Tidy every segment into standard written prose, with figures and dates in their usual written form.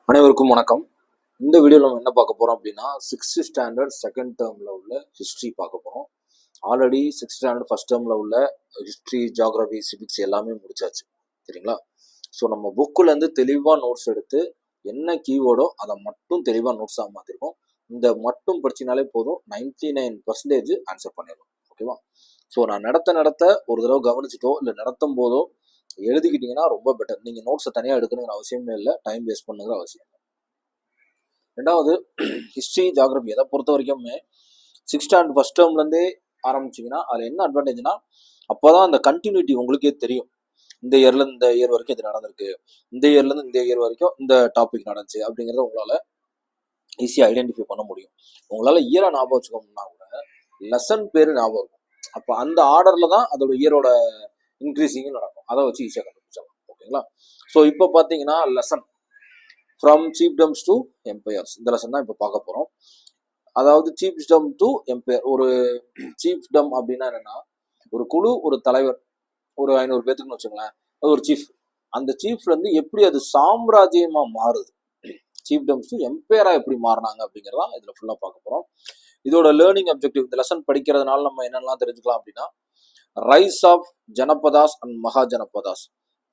அனைவருக்கும் வணக்கம். இந்த வீடியோவில் நம்ம என்ன பார்க்க போகிறோம் அப்படின்னா, 6th ஸ்டாண்டர்ட் செகண்ட் டேர்மில் உள்ள ஹிஸ்ட்ரி பார்க்க போகிறோம். ஆல்ரெடி 6th ஸ்டாண்டர்ட் ஃபஸ்ட் டேர்மில் உள்ள ஹிஸ்ட்ரி, ஜியாகிரபி, சிவிக்ஸ் எல்லாமே முடிச்சாச்சு. சரிங்களா? ஸோ நம்ம புக்கிலேருந்து தெளிவாக நோட்ஸ் எடுத்து என்ன கீவேர்டோ அதை மட்டும் தெளிவாக நோட்ஸாக மாற்றிருக்கோம். இந்த மட்டும் படிச்சினாலே போதும், 99% ஆன்சர் பண்ணிடலாம். ஓகேவா? ஸோ நான் நடத்த ஒரு தடவை கவனிச்சிட்டோ இல்லை நடத்தும் போதோ எழுதிக்கிட்டீங்கன்னா ரொம்ப பெட்டர். நீங்கள் நோட்ஸை தனியாக எடுக்கணுங்கிற அவசியமே இல்லை, டைம் வேஸ்ட் பண்ணுங்கிற அவசியம் இல்லை. ரெண்டாவது, ஹிஸ்ட்ரி, ஜியாகிரபி எதை பொறுத்த வரைக்குமே 6th ஸ்டாண்டர்ட் ஃபஸ்ட் டேர்ம்லேருந்தே ஆரம்பிச்சிங்கன்னா அதில் என்ன அட்வான்டேஜ்னா, அப்போ தான் அந்த கண்டினியூட்டி உங்களுக்கே தெரியும். இந்த இயர்லேருந்து இந்த இயர் வரைக்கும் இது நடந்திருக்கு, இந்த இயர்லேருந்து இந்த இயர் வரைக்கும் இந்த டாபிக் நடந்துச்சு அப்படிங்கிறத உங்களால் ஈஸியாக ஐடென்டிஃபை பண்ண முடியும். உங்களால் இயரை ஞாபகம் வச்சுக்கோம்னா கூட லெசன் பேர் ஞாபகம் இருக்கும். அப்போ அந்த ஆர்டரில் தான் அதோட இயரோட இன்க்ரீஸிங்கும் நடக்கும். அதை வச்சு ஈஸியாக கண்டுபிடிச்சிடலாம். ஓகேங்களா? ஸோ இப்போ பார்த்தீங்கன்னா லெசன் ஃப்ரம் சீஃப்டம்ஸ் டு எம்பையர்ஸ், இந்த லெசன் தான் இப்போ பார்க்க போகிறோம். அதாவது சீஃப்டம் டு எம்பையர். ஒரு சீஃப்டம் அப்படின்னா என்னன்னா, ஒரு குழு, ஒரு தலைவர், ஒரு 500 பேத்துக்குன்னு வச்சுங்களேன், அது ஒரு சீஃப். அந்த சீஃப்லேருந்து எப்படி அது சாம்ராஜ்யமாக மாறுது, சீஃப்டம்ஸ் டு எம்பையராக எப்படி மாறினாங்க அப்படிங்கிறதான் இதில் ஃபுல்லாக பார்க்க போகிறோம். இதோட லேர்னிங் அப்ஜெக்டிவ், இந்த லெசன் படிக்கிறதுனால நம்ம என்னெல்லாம் தெரிஞ்சுக்கலாம் அப்படின்னா, rice of Janapadas and mahajanapadas.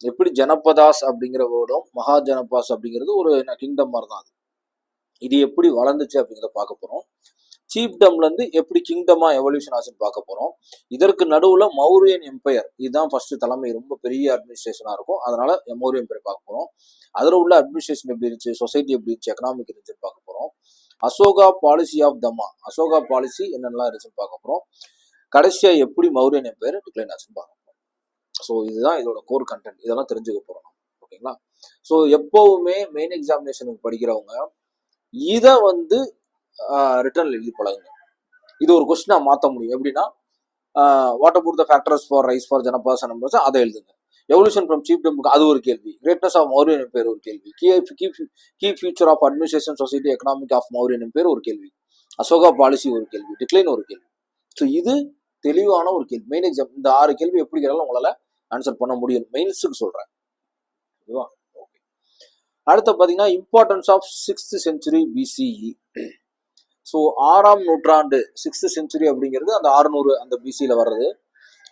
எப்படி ஜனபதாஸ் அப்படிங்கிற வேர்டும் மகாஜனபாஸ் அப்படிங்கிறது ஒரு கிங்டம் மாதிரி தான். இது எப்படி வளர்ந்துச்சு அப்படிங்கிறத பார்க்க போகிறோம். சீஃப்டம்லேருந்து எப்படி கிங்டமாக எவல்யூஷன் ஆச்சுன்னு பார்க்க போகிறோம். இதற்கு நடுவில் மௌரியன் எம்பையர், இதுதான் ஃபர்ஸ்ட் தலைமை, ரொம்ப பெரிய அட்மினிஸ்ட்ரேஷனாக இருக்கும். அதனால மௌரியன் எம்பையர் பார்க்க போகிறோம். அதில் உள்ள அட்மினிஸ்ட்ரேஷன் எப்படி இருந்துச்சு, சொசைட்டி எப்படி இருந்துச்சு, எக்கனாமிக் இருந்துச்சுன்னு பார்க்க போகிறோம். அசோகா பாலிசி ஆஃப் தமா, அசோகா பாலிசி என்னென்னலாம் இருந்துச்சுன்னு பார்க்க போகிறோம். கடைசியாக எப்படி மௌரியன் எம்பையர் டிக்ளைன் ஆச்சுன்னு பார்க்க போகிறோம். ஸோ இதுதான் இதோட கோர் கண்டென்ட். இதெல்லாம் தெரிஞ்சுக்க போகிறோம். ஓகேங்களா? ஸோ எப்போவுமே மெயின் எக்ஸாமினேஷனுக்கு படிக்கிறவங்க இதை ரிட்டர்ன்ல எழுதி பழகுங்க. இது ஒரு கொஸ்டினா மாற்ற முடியும். எப்படின்னா, what about the factors for rise for Janapadas numbers, அதை எழுதுங்க. எவல்யூஷன் ஃப்ரம் சீஃப்டம், அது ஒரு கேள்வி. கிரேட்னஸ் ஆஃப் மௌரியன் எம்பையர் ஒரு கேள்வி. Key feature of administration society economic of Mauryan empire ஒரு கேள்வி. அசோகா பாலிசி ஒரு கேள்வி. டிக்ளைன் ஒரு கேள்வி. ஸோ இது தெளிவான ஒரு கேள்வி. மெயின் எக்ஸாம் இந்த 6 கேள்வி எப்படி கேட்டாலும் உங்களால் ஆன்சர் பண்ண முடியும். மெயின்ஸுக்கு சொல்கிறேன். ஓகேவா? ஓகே. அடுத்து பார்த்தீங்கன்னா, importance of 6th century BCE. So 6ஆம் நூற்றாண்டு, 6th century அப்படிங்கிறது அந்த 600 அந்த பிசியில் வர்றது.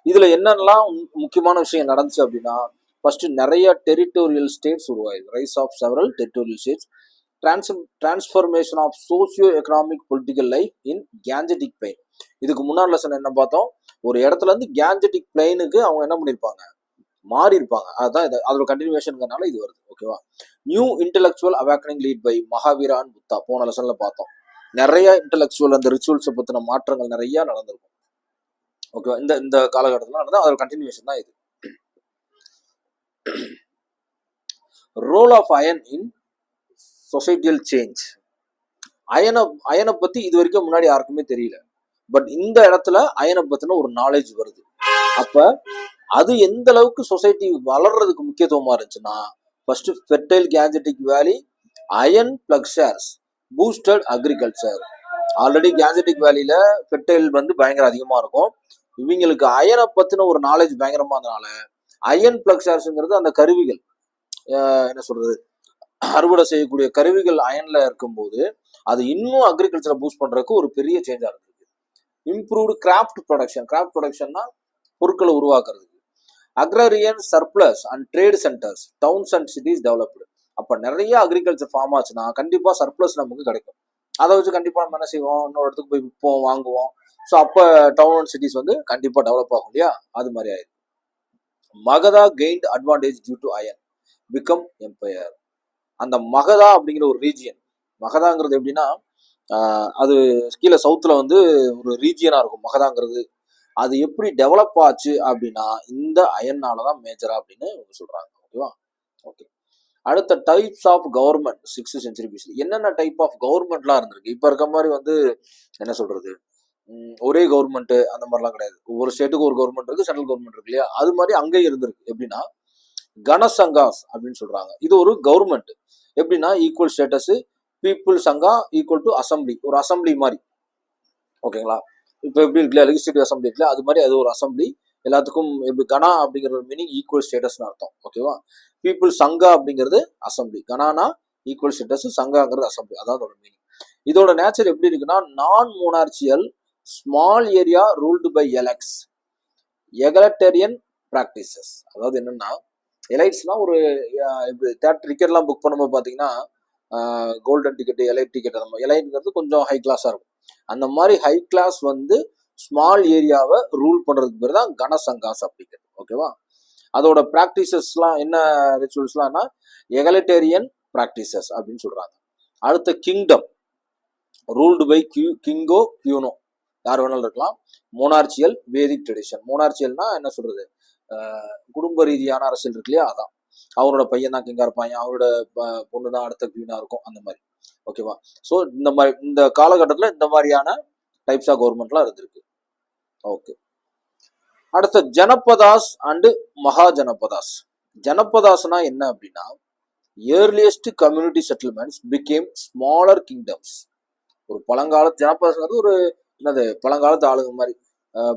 இதில் என்னென்னலாம் முக்கியமான விஷயம் நடந்துச்சு அப்படின்னா, ஃபர்ஸ்ட் நிறைய டெரிட்டோரியல் ஸ்டேட்ஸ் உருவாயிருக்கு. Rise of several territorial states. Transformation of socio economic political life in Gangetic plain. இதுக்கு முன்னாடி லெசன் என்ன பார்த்தோம், ஒரு இடத்துல இருந்து கேஞ்சட்டிக் பிளைனுக்கு அவங்க என்ன பண்ணியிருப்பாங்க, மாறி இருப்பாங்க. அதுதான் இது, அதோட கண்டினியூஷனுங்கிறனால இது வருது. ஓகேவா? New intellectual awakening lead by Mahavira and Buddha, போன லெசன்ல பார்த்தோம். நிறைய இன்டெலெக்சுவல் அந்த ரிச்சுவல்ஸை பற்றின மாற்றங்கள் நிறைய நடந்திருக்கும். ஓகேவா? இந்த இந்த காலகட்டத்தில் நடந்தது, அதோட கண்டினியூஷன் தான் இது. Role of iron in societal change. அயனை பற்றி இது வரைக்கும் முன்னாடி யாருக்குமே தெரியல. பட் இந்த இடத்துல அயனை பற்றின ஒரு நாலேஜ் வருது. அப்போ அது எந்த அளவுக்கு சொசைட்டி வளர்றதுக்கு முக்கியத்துவமாக இருந்துச்சுன்னா, first fertile Gangetic valley, iron ploughshares, boosted agriculture. Already Gangetic வேலியில ஃபெர்டைல் பயங்கர அதிகமாக இருக்கும். இவங்களுக்கு அயனை பற்றின ஒரு நாலேஜ் பயங்கரமாக இருந்தனால அயன் பிளக்ஸர்ஸுங்கிறது அந்த கருவிகள், என்ன சொல்றது, அறுவடை செய்யக்கூடிய கருவிகள் அயன்ல இருக்கும்போது அது இன்னும் அக்ரிகல்ச்சரை பூஸ்ட் பண்றதுக்கு ஒரு பெரிய சேஞ்சாக இருந்தது. Improved craft production. கிராஃப்ட் ப்ரொடக்ஷன்னா பொருட்களை உருவாக்குறதுக்கு. Agrarian surplus and trade centres, towns and cities developed. அப்போ நிறைய அக்ரிகல்ச்சர் ஃபார்ம் ஆச்சுன்னா கண்டிப்பாக சர்ப்ளஸ் நமக்கு கிடைக்கும். அதை வச்சு கண்டிப்பாக நம்ம என்ன செய்வோம், இன்னொரு இடத்துக்கு போய் விற்போம், வாங்குவோம். ஸோ அப்போ டவுன் அண்ட் சிட்டிஸ் கண்டிப்பாக டெவலப் ஆகும் இல்லையா? அது மாதிரி ஆயிடும். Magadha gained advantage due to iron, become empire. அந்த மகதா அப்படிங்கிற ஒரு ரீஜியன், மகதாங்கிறது எப்படின்னா, அது கீழே சவுத்தில் ஒரு ரீஜியனாக இருக்கும் மகதாங்கிறது. அது எப்படி டெவலப் ஆச்சு அப்படின்னா இந்த அயன்னால தான் மேஜரா அப்படின்னு சொல்றாங்க. ஓகேவா? ஓகே. அடுத்த types of government 6th century BC. என்னென்ன டைப் ஆஃப் கவர்மெண்ட்லாம் இருந்திருக்கு. இப்போ இருக்க மாதிரி என்ன சொல்றது, ஒரே கவர்மெண்ட் அந்த மாதிரிலாம் கிடையாது. ஒவ்வொரு ஸ்டேட்டுக்கு ஒரு கவர்மெண்ட் இருக்கு, சென்ட்ரல் கவர்மெண்ட் இருக்கு இல்லையா? அது மாதிரி அங்கேயும் இருந்திருக்கு. எப்படின்னா கனசங்காஸ் அப்படின்னு சொல்றாங்க. இது ஒரு கவர்மெண்ட். எப்படின்னா equal status, people Sanga equal to assembly, ஒரு அசம்பிளி மாதிரி. ஓகேங்களா? இப்போ எப்படி இருக்குல்ல லெஜிஸ்லேட்டிவ் அசம்பிளி இருக்குல்ல, அது மாதிரி அது ஒரு அசம்பிளி. எல்லாத்துக்கும் எப்படி கனா அப்படிங்கிற ஒரு மீனிங் ஈக்குவல் ஸ்டேட்டஸ்னு அர்த்தம். ஓகேவா? பீப்புள் சங்கா அப்படிங்கிறது அசம்பிளி, கனானா ஈக்குவல் ஸ்டேட்டஸ், சங்காங்கிறது அசம்பிளி, அதான் அதோட மீனிங். இதோட நேச்சர் எப்படி இருக்குன்னா, non monarchial small area ruled by elites egalitarian practices. அதாவது என்னன்னா, எலைட்ஸ்னா ஒரு தேட்டர் டிக்கெட்லாம் புக் பண்ணும்போது பார்த்தீங்கன்னா கோல்டன் டிக்கெட், எலைட் டிக்கெட், அந்த மாதிரி எலைட்ங்கிறது கொஞ்சம் ஹை கிளாஸாக இருக்கும். அந்த மாதிரி ஹை கிளாஸ் வந்து ஸ்மால் ஏரியாவை ரூல் பண்ணுறதுக்கு பேர் தான் கனசங்காஸ் அப்படிங்கிறது. ஓகேவா? அதோட ப்ராக்டிசஸ்லாம் என்ன, ரிச்சுவல்ஸ்லாம்னா எகலிட்டேரியன் ப்ராக்டிசஸ் அப்படின்னு சொல்கிறாங்க. அடுத்த கிங்டம் ரூல்டு பை கிங்கோ கியூனோ, யார் வேணாலும் இருக்கலாம். மோனார்ச்சியல் வேதிக் ட்ரெடிஷன். மோனார்ச்சியல்னா என்ன சொல்றது, குடும்ப ரீதியான அரசியல் இருக்கு இல்லையா, அதான். அவரோட பையன் தான் கிங்கா இருப்பாங்க, அவரோட பொண்ணு தான் அடுத்த குவீனா இருக்கும், அந்த மாதிரி. ஓகேவா? ஸோ இந்த மாதிரி இந்த காலகட்டத்தில் இந்த மாதிரியான டைப்ஸ் ஆஃப் கவர்மெண்ட்லாம் இருந்திருக்கு. ஓகே. அடுத்த ஜனபதாஸ் அண்டு மகா ஜனபதாஸ். ஜனபதாஸ்னா என்ன அப்படின்னா, earliest community settlements became smaller kingdoms. ஒரு பழங்காலத்து ஜனபதாஸ்ங்கிறது ஒரு என்னது, பழங்காலத்து ஆளுங்க மாதிரி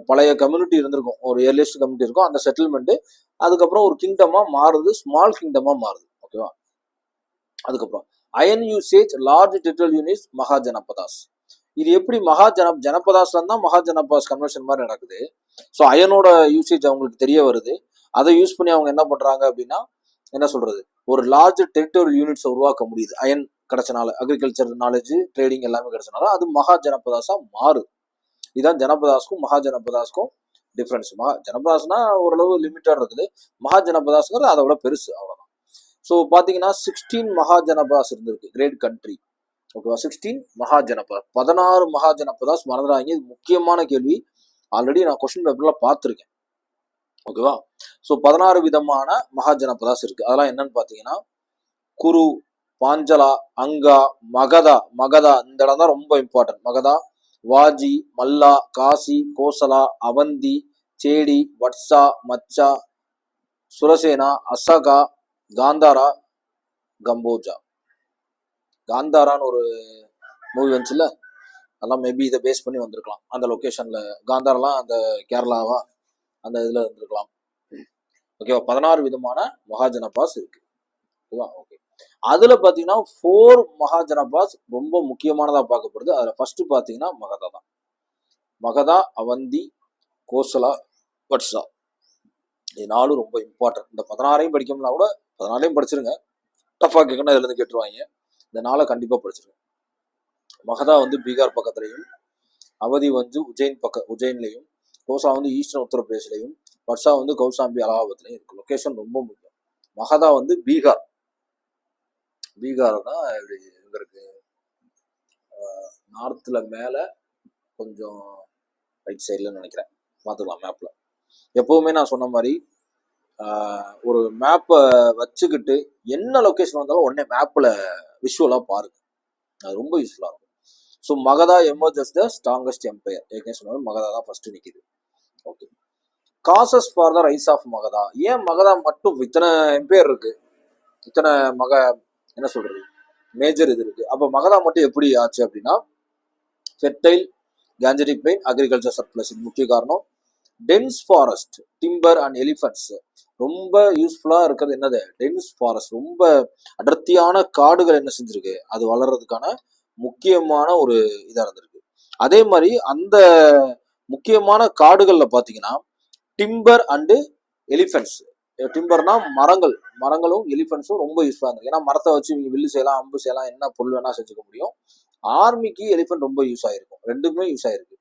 பழைய கம்யூனிட்டி இருந்திருக்கும், ஒரு ஏர்லியஸ்ட் கம்யூனிட்டி இருக்கும், அந்த செட்டில்மெண்ட் அதுக்கப்புறம் ஒரு கிங்டமா மாறுது, ஸ்மால் கிங்டமா மாறுது. ஓகேவா? அதுக்கப்புறம் iron usage large territorial units Mahajanapadas. இது எப்படி ஜனபதாஸ்ல இருந்தா மகா ஜனபதாஸ் கன்வர்ஷன் மாதிரி நடக்குது. ஸோ அயனோட யூசேஜ் அவங்களுக்கு தெரிய வருது, அதை யூஸ் பண்ணி அவங்க என்ன பண்றாங்க அப்படின்னா, என்ன சொல்றது, ஒரு லார்ஜ் டெரிட்டரியல் யூனிட்ஸை உருவாக்க முடியுது. அயன் கிடைச்சனால, அக்ரிகல்ச்சர் நாலேஜ், ட்ரேடிங் எல்லாமே கிடைச்சனால அது மகா ஜனபதாஸா மாறுது. இதுதான் ஜனபதாஸ்க்கும் மகா ஜனபதாஸ்க்கும் டிஃபரன்ஸ். ஜனபதாஸ்னா ஓரளவு லிமிட்டட் இருக்குது, மகா ஜனபதாஸ்ங்கிறது அதை விட பெருசு, அவ்வளவுதான். ஸோ பார்த்தீங்கன்னா 16 மகா ஜனபதாஸ் இருந்திருக்கு, கிரேட் கண்ட்ரி. ஓகேவா? 16 மகா ஜனபதாஸ், 16 மகா ஜனபதாஸ். மறந்துடாங்க, இது முக்கியமான கேள்வி, ஆல்ரெடி நான் கொஸ்டின் பேப்பர்ல பார்த்துருக்கேன். ஓகேவா? ஸோ 16 விதமான மகா ஜனபதாஸ் இருக்கு. அதெல்லாம் என்னன்னு பார்த்தீங்கன்னா, குரு, பாஞ்சலா, அங்கா, மகதா. மகதா இந்த இடம் தான் ரொம்ப இம்பார்ட்டன்ட். மகதா, வாஜி, மல்லா, காசி, கோசலா, அவந்தி, சேடி, வட்சா, மச்சா, சுரசேனா, அசகா, காந்தாரா, கம்போஜா. காந்தாரான்னு ஒரு மூவி வந்துச்சுல்ல, அதெல்லாம் மேபி இதை பேஸ் பண்ணி வந்திருக்கலாம். அந்த லொக்கேஷன்ல காந்தாரெல்லாம் அந்த கேரளாவா அந்த இதுல இருந்திருக்கலாம். ஓகேவா? 16 விதமான மகாஜனபாஸ் இருக்கு. ஓகேவா? ஓகே. அதுல பாத்தீங்கன்னா 4 மகாஜனபாஸ் ரொம்ப முக்கியமானதா பார்க்கப்படுது. அதுல ஃபர்ஸ்ட் பாத்தீங்கன்னா மகதா தான். மகதா, அவந்தி, கோசலா, வட்சா, இது 4 ரொம்ப இம்பார்ட்டன்ட். இந்த 16ஐயும் படிக்கணும்னா கூட 14ஐயும் படிச்சிருங்க, டஃபா கேட்கணும் இதுல இருந்து கேட்டுருவாங்க. இந்த 4 கண்டிப்பா படிச்சிருங்க. மகதா வந்து பீகார் பக்கத்துலையும், அவதி வந்து உஜ்ஜைன்லையும், கோசா வந்து ஈஸ்டர்ன் உத்தரப்பிரதேஷ்லையும், வட்சா வந்து கௌசாம்பி அலகாபாத்லையும் இருக்கு. லொக்கேஷன் ரொம்ப முக்கியம். மகதா வந்து பீகார். பீகார்னா எங்க இருக்கு, நார்த்ல மேல கொஞ்சம் ரைட் சைட்ல நினைக்கிறேன், பார்த்துக்கலாம் மேப்ல. எப்பவுமே நான் சொன்ன மாதிரி ஒரு மேப்பை வச்சுக்கிட்டு என்ன லொக்கேஷன் வந்தாலும் உடனே மேப்ல விஷுவலா பாருங்க, அது ரொம்ப யூஸ்ஃபுல்லா இருக்கும். So Magadha emerges the strongest empire. ஏற்கனவே சொன்னாலும் மகதா தான் ஃபர்ஸ்ட் நிற்குது. Okay. Causes for the rise of Magadha. ஏன் மகதா மட்டும் இத்தனை எம்பையர் இருக்கு, இத்தனை என்ன சொல்றது, மேஜர் இது இருக்கு, அப்போ மகதா மட்டும் எப்படி ஆச்சு அப்படின்னா, ஃபெர்டைல் கேஞ்சரிக் பிளைன், அக்ரிகல்ச்சர் சர்ப்ளஸ், இது முக்கிய காரணம். Tense forest, timber and elephants. ரொம்ப யூஸ்ஃபுல்லா இருக்கிறது என்னது, டென்ஸ் ஃபாரஸ்ட். ரொம்ப அடர்த்தியான காடுகள் என்ன செஞ்சிருக்கு, அது வளர்றதுக்கான முக்கியமான ஒரு இதா இருந்திருக்கு. அதே மாதிரி அந்த முக்கியமான காடுகள்ல பாத்தீங்கன்னா டிம்பர் அண்டு எலிஃபென்ட்ஸ். டிம்பர்னா மரங்களும் எலிஃபென்ட்ஸும் ரொம்ப யூஸ்ஃபுல்லா இருந்திருக்கு. ஏன்னா மரத்தை வச்சு நீங்க வில்லு செய்யலாம், அம்பு செய்யலாம், என்ன பொருள் வேணா செஞ்சுக்க முடியும். ஆர்மிக்கு எலிஃபென்ட் ரொம்ப யூஸ் ஆயிருக்கும், ரெண்டுக்குமே யூஸ் ஆயிருக்கு.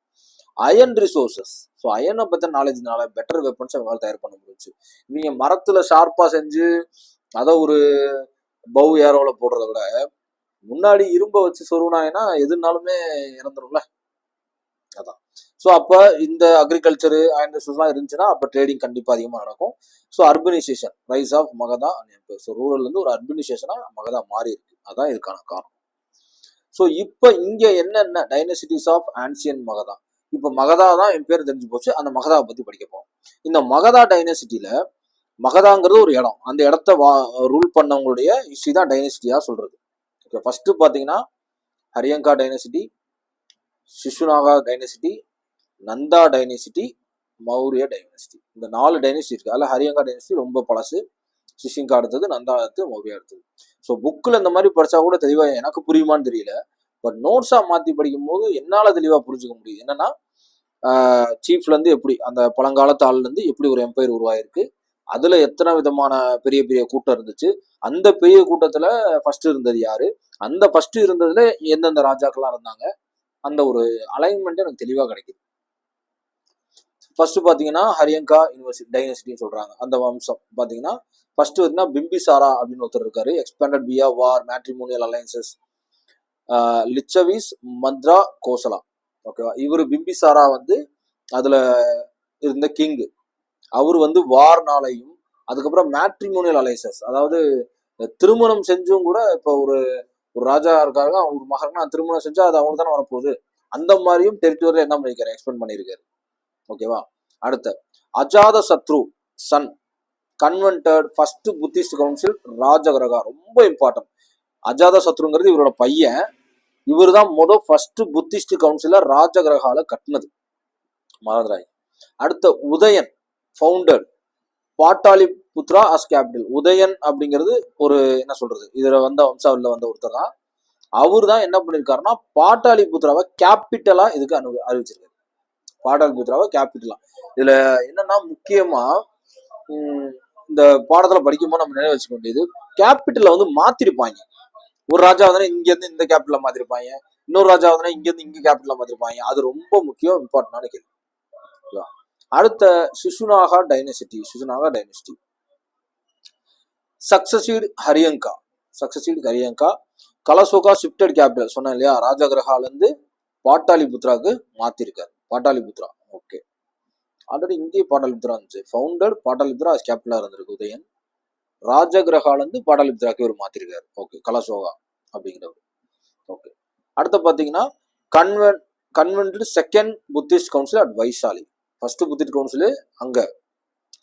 Iron resources. ஸோ அயனை பற்றி நாலேஜ்னால பெட்டர் வெப்பன்ஸ் அவங்களால தயார் பண்ண முடிஞ்சு. நீங்க மரத்துல ஷார்ப்பா செஞ்சு அதை ஒரு பவு ஏரோல போடுறத விட முன்னாடி இரும்பை வச்சு சொருவினாங்கன்னா எதுனாலுமே இறந்துரும்ல, அதான். ஸோ அப்போ இந்த அக்ரிகல்ச்சரு அயன் ரிசோர்ஸ்லாம் இருந்துச்சுன்னா அப்போ ட்ரேடிங் கண்டிப்பாக அதிகமாக நடக்கும். So urbanisation, rise of Magadha. So ரூரல்லேருந்து ஒரு அர்பனைசேஷனாக மகதா மாறி இருக்கு, அதான் இதுக்கான காரணம். ஸோ இப்போ இங்கே என்னென்ன டைனசிட்டிஸ் ஆஃப் ஆன்சியன் மகதா. இப்போ மகதா தான் என் பேர் தெரிஞ்சு போச்சு, அந்த மகதாவை பற்றி படிக்க போகிறோம். இந்த மகதா டைனசிட்டியில் மகதாங்கிறது ஒரு இடம், அந்த இடத்த ரூல் பண்ணவங்களுடைய ஹிஸ்ட்ரி தான் டைனசிட்டியாக சொல்கிறது. ஓகே. ஃபஸ்ட்டு பார்த்தீங்கன்னா Haryanka dynasty, Shishunaga dynasty, Nanda dynasty, Maurya dynasty. இந்த 4 டைனசிட்டி இருக்குது. அதில் ஹரியங்கா டைனசிட்டி ரொம்ப பழசு, சிஷிங்கா அடுத்தது, நந்தா அடுத்து, மௌரியா அடுத்தது. ஸோ புக்கில் இந்த மாதிரி படித்தா கூட தெளிவாக எனக்கு புரியுமான்னு தெரியல. பட் நோட்ஸாக மாற்றி படிக்கும் போது என்னால் தெளிவாக புரிஞ்சுக்க முடியுது. என்னன்னா சீஃப்லேருந்து எப்படி அந்த பழங்காலத்து ஆள்லேருந்து எப்படி ஒரு எம்பையர் உருவாயிருக்கு, அதில் எத்தனை விதமான பெரிய பெரிய கூட்டம் இருந்துச்சு, அந்த பெரிய கூட்டத்தில் ஃபர்ஸ்ட் இருந்தது யாரு, அந்த ஃபர்ஸ்ட் இருந்ததுல எந்தெந்த ராஜாக்கள்லாம் இருந்தாங்க, அந்த ஒரு அலைன்மெண்ட் எனக்கு தெளிவாக கிடைக்குது. ஃபர்ஸ்ட் பார்த்தீங்கன்னா ஹரியங்கா யூனிவர்சிட்டி டைனஸ்டின்னு சொல்றாங்க. அந்த வம்சம் பார்த்தீங்கன்னா ஃபர்ஸ்ட் வந்து பிம்பிசாரா அப்படின்னு ஒருத்தர் இருக்காரு. எக்ஸ்பேண்டட் பியா வார் மேட்ரிமோனியல் அலையன்சஸ் லிச்சவிஸ் மந்த்ரா கோசலா. ஓகேவா, இவர் பிம்பிசாரா வந்து அதுல இருந்த கிங். அவர் வந்து வார்னாலையும் அதுக்கப்புறம் மேட்ரிமோனியல் அலைசஸ், அதாவது திருமணம் செஞ்சும் கூட இப்போ ஒரு ராஜா இருக்காங்க, அவங்க மகனா திருமணம் செஞ்சா அது அவங்க தானே வரப்போகுது, அந்த மாதிரியும் டெரிட்டோரியில் என்ன பண்ணியிருக்காரு, எக்ஸ்பெண்ட் பண்ணியிருக்காரு. ஓகேவா, அடுத்த அஜாத சத்ரு சன் கன்வென்டட் ஃபர்ஸ்ட் புத்திஸ்ட் கவுன்சில் ராஜகிரகா. ரொம்ப இம்பார்ட்டன்ட். அஜாத சத்ருங்கிறது இவரோட பையன். இவர் தான் ஃபர்ஸ்ட் புத்திஸ்ட் கவுன்சிலர் ராஜகிரகால கட்டினது, மறந்துடாய். அடுத்த உதயன் ஃபவுண்டட் பாட்டாளி புத்ரா அஸ் கேபிட்டல். உதயன் அப்படிங்கிறது ஒரு என்ன சொல்றது, இதுல வந்த வம்சாவளியில் வந்த ஒருத்தர் தான். அவர் தான் என்ன பண்ணிருக்காருன்னா பாட்டாளி புத்ராவை கேபிட்டலா இதுக்கு அறிவிச்சிருக்காரு. பாட்டாளி புத்ராவை கேபிட்டலா. இதுல என்னன்னா முக்கியமா இந்த பாடத்துல படிக்கும்போது நம்ம நினைவு வச்சுக்க வேண்டியது, கேபிட்டல வந்து மாத்திருப்பாங்க. ஒரு ராஜா வந்து இங்க இருந்து இந்த கேபிட்டல மாத்திருப்பாங்க, இன்னொரு ராஜா வந்து இங்க இருந்து இங்க கேபிட்டல மாத்திருப்பாங்க. அது ரொம்ப முக்கியம், இம்பார்ட்டன்டான கேள்வி. அடுத்த சிசுநாகா டைனசிட்டி. சக்சசீட் ஹரியங்கா. கலசோகா ஷிப்டட் கேபிட்டல் சொன்னேன் இல்லையா, ராஜகிரகால இருந்து பாட்டாளிபுத்ராக்கு மாத்திருக்காரு. பாட்டாளிபுத்ரா. ஓகே, ஆல்ரெடி இங்கேயே பாட்டாளிபுத்ரா இருந்துச்சு. ஃபவுண்டட் பாட்டாளிபுத்ரா கேபிட்டலா இருந்திருக்கு உதயன். ராஜகிரகால இருந்து பாட்டாளிபுத்ராக்கு ஒரு மாத்திருக்காரு. ஓகே, கலசோகா அப்படிங்கிறவர். ஓகே, அடுத்து பாத்தீங்கன்னா convened second Buddhist council at Vaishali. First Buddhist council அங்க,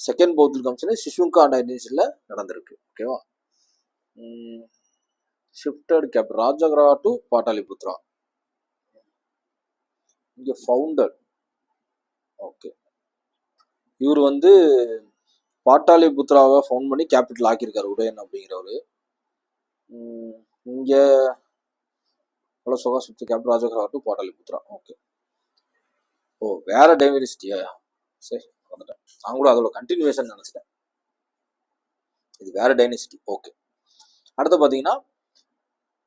செகண்ட் புத்திஸ்ட் கவுன்சில் சிஷுங்கா டைனஸ்டில நடந்திருக்கு. ஓகேவா, shifted capital Rajagriha to Pataliputra. இங்க ஃபவுண்டட். ஓகே, இவர் வந்து பாட்டாளிபுத்ராவை ஃபவுண்ட் பண்ணி கேபிட்டல் ஆக்கியிருக்காரு உதயன் அப்படிங்கிறவரு. இங்க Kalashoka shift capital Rajagriha to Pataliputra. Okay, ஓ வேற டைவர்சிட்டியா, சரி வந்துட்டேன். நான் கூட அதோட கண்டினியூவேஷன் நினைச்சிட்டேன், இது வேற டைனசிட்டி. ஓகே, அடுத்து பாத்தீங்கன்னா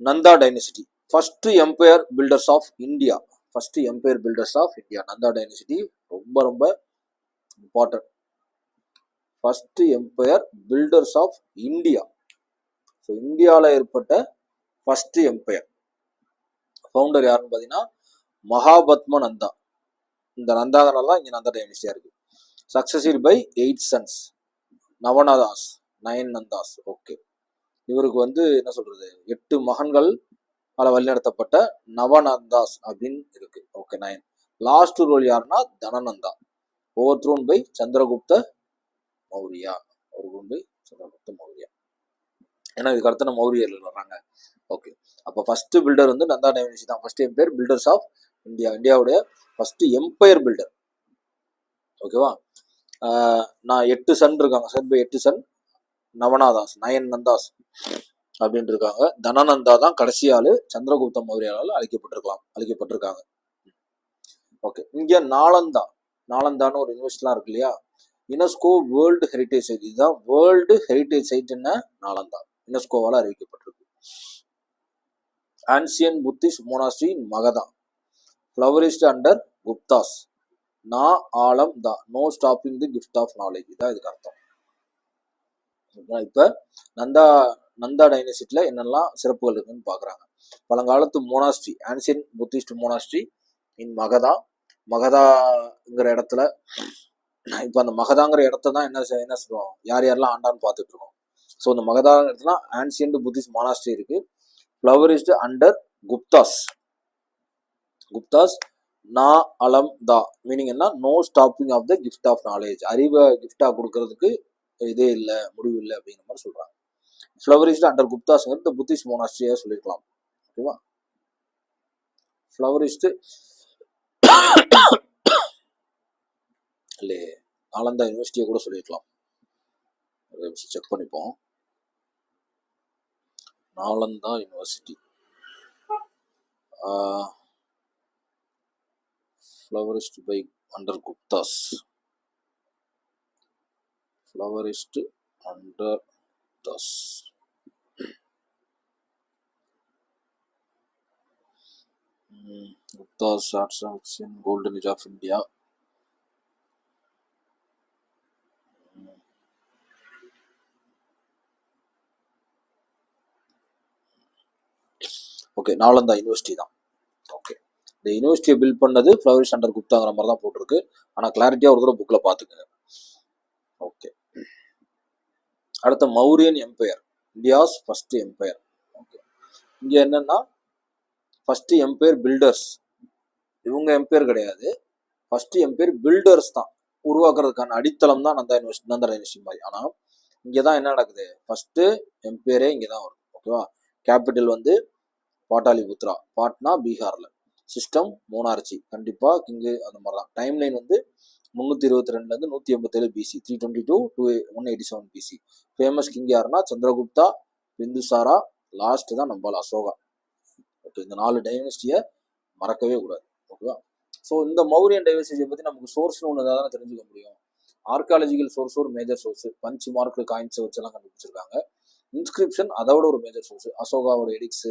Nanda dynasty. First empire builders of India. Nanda dynasty ரொம்ப ரொம்ப important. First empire builders of India. So இந்தியாவில் ஏற்பட்ட ஃபர்ஸ்ட் எம்பையர் ஃபவுண்டர் யாருன்னு பார்த்தீங்கன்னா மகாபத்ம நந்தா. இந்த நந்தாதனால தான் இங்கே நந்தா டைனசிட்டியா இருக்கு. சக்சஸிட் பை 8 sons, 9 நந்தாஸ். ஓகே, இவருக்கு வந்து என்ன சொல்றது, 8 மகன்கள் வழிநடத்தப்பட்ட நவநந்தாஸ் அப்படின்னு இருக்கு. ஓகே, 9. லாஸ்ட் ரோல் யாருன்னா தனநந்தா. ஓவர்த்ரோன் பை சந்திரகுப்த மௌரியா. ஏன்னா இதுக்கு அடுத்த மௌரியர்கள் வர்றாங்க. ஓகே, அப்போ ஃபர்ஸ்ட் பில்டர் வந்து நந்தா டைனஸ்டி தான். First empire builders of India, இந்தியாவுடைய ஃபர்ஸ்ட் எம்பையர் பில்டர். ஓகேவா, நான் 8 சன் இருக்காங்க, சன் பை 8 சன் நவநாதாஸ், 9 நந்தாஸ் அப்படின்னு இருக்காங்க. தனநந்தா தான் கடைசி ஆளு சந்திரகுப்த மௌரியால அழிக்கப்பட்டிருக்காங்க. ஓகே, இங்க நாலந்தான்னு ஒரு யூனிவர்சிட்டிலாம் இருக்கு இல்லையா, யுனெஸ்கோ வேர்ல்டு ஹெரிட்டேஜ் சைட். இதுதான் வேர்ல்டு ஹெரிட்டேஜ் சைட். என்ன நாலந்தா யுனெஸ்கோவால அறிவிக்கப்பட்டிருக்கு. Ancient Buddhist monastery in Magadha, flourished under Guptas, நா ஆலம் தா, no stopping the gift of knowledge. இதான் இதுக்கு அர்த்தம். இப்ப நந்தா டைனசிட்டில என்னெல்லாம் சிறப்புகள் இருக்குன்னு பாக்குறாங்க. பழங்காலத்து மோனாஸ்ட்ரி, ஆன்சியன் புத்திஸ்ட் மோனாஸ்ட்ரி இன் மகதாங்கிற இடத்துல, இப்ப அந்த மகதாங்கிற இடத்த தான் என்ன சொல்லுவோம், யாரெல்லாம் ஆண்டான்னு பார்த்துட்டு இருக்கோம். ஸோ இந்த மகதாங்கிற இடத்துல ஆன்சியன்ட் புத்திஸ்ட் மோனாஸ்ட்ரி இருக்கு. ஃப்ளவரிஸ்ட் அண்டர் குப்தாஸ், நா அலம் தா மீனிங் என்ன, no stopping of the gift of knowledge. அறிவை கிஃப்டா கொடுக்கறதுக்கு இதே இல்லை, முடிவு இல்லை அப்படிங்கிற மாதிரி சொல்றாங்க. ஃப்ளவரிஸ்ட் அண்டர் குப்தாஸ்ங்கிறது புத்திஸ்ட் மோனாஸ்ட்ரியா சொல்லிருக்கலாம். ஓகேவா, ஃப்ளவரிஸ்ட் இல்லையே, நாலந்தா யூனிவர்சிட்டியை கூட சொல்லியிருக்கலாம். செக் பண்ணிப்போம். Nalanda university, flourished by under Guptas, flourished under Guptas. Guptas arts and golden age of India. Okay, Nalanda university தான். ஓகே, இந்த யூனிவர்சிட்டியை பில்ட் பண்ணது ஃப்ளவரிஸ்ட் அண்டர் குப்தாங்கிற மாதிரி தான் போட்டிருக்கு. ஆனால் கிளாரிட்டியாக ஒரு தடவை புக்கில் பார்த்துக்கங்க. ஓகே, அடுத்த Mauryan empire, India's first empire. Okay, இங்கே என்னன்னா ஃபர்ஸ்ட் எம்பையர் பில்டர்ஸ், இவங்க எம்பையர் கிடையாது, ஃபர்ஸ்ட் எம்பையர் பில்டர்ஸ் தான் உருவாக்குறதுக்கான அடித்தளம் தான் நந்தா யூனிவர்சிட்டி மாதிரி. ஆனால் இங்கே தான் என்ன நடக்குது, ஃபர்ஸ்ட் எம்பையரே இங்கே தான் வரும். ஓகேவா, கேபிட்டல் வந்து பாட்டாலிபுத்ரா, பாட்னா பீகார்ல, சிஸ்டம் மோனார்ச்சி, கண்டிப்பா கிங்கு அந்த மாதிரி தான். டைம் லைன் வந்து 322 187 BC, 322 to 187 BC. Famous king யாருன்னா சந்திரகுப்தா, பிந்துசாரா, லாஸ்ட் தான் நம்மளால அசோகா. ஓகே, இந்த 4 டைனஸ்டியை மறக்கவே கூடாது. ஓகேவா, ஸோ இந்த மௌரியன் டைனஸ்டியை பற்றி நமக்கு சோர்ஸ்னு ஒன்று தானே தெரிஞ்சுக்க முடியும். ஆர்காலஜிக்கல் சோர்ஸ் ஒரு மேஜர் சோர்ஸ், பஞ்ச் மார்க் காயின்ஸை வச்செல்லாம் கண்டுபிடிச்சிருக்காங்க. இன்ஸ்கிரிப்ஷன் அதோட ஒரு மேஜர் சோர்ஸ், அசோகாவோட எடிக்ஸ்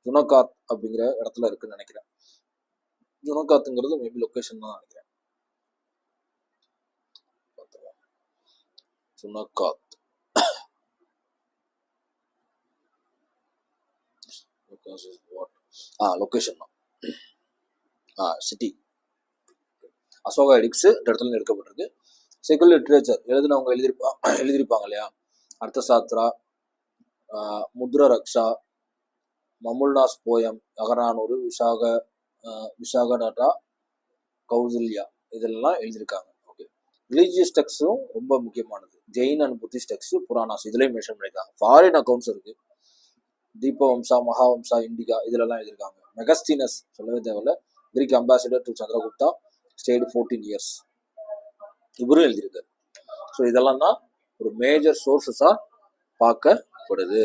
ஜுனகாத் அப்படிங்கிற இடத்துல இருக்குன்னு நினைக்கிறேன். ஜுனகாத்துங்கிறது மேபி லொகேஷன் தான் நினைக்கிறேன். ஜுனகாத் லொகேஷன் தான், சிட்டி. அசோகா எடிக்ஸ் இந்த இடத்துல எடுக்கப்பட்டிருக்கு. செகுலர் லிட்ரேச்சர் எழுதினவங்க எழுதியிருப்பாங்க இல்லையா, அர்த்த சாஸ்திரா, முத்ர ரக்ஷா, மமுல்நாஸ் போயம், அகரானூறு, விஷாக டாட்டா, கௌசல்யா, இதெல்லாம் எழுதியிருக்காங்க. ஓகே, ரிலீஜியஸ் டெக்ஸ்டும் ரொம்ப முக்கியமானது, Jain and Buddhist text, Puranas, இதுலேயும் மென்ஷன் பண்ணியிருக்காங்க. ஃபாரின் அக்கௌண்ட்ஸ் இருக்கு, தீபவம்சா, மகாவம்சா, இண்டிகா, இதுலலாம் எழுதியிருக்காங்க. மெகஸ்தீனஸ் சொல்லவே தேவையில்ல, Greek ambassador to Chandragupta, stayed 14 years, இவரும் எழுதியிருக்காரு. ஸோ இதெல்லாம் தான் ஒரு மேஜர் சோர்ஸஸாக பார்க்கப்படுது.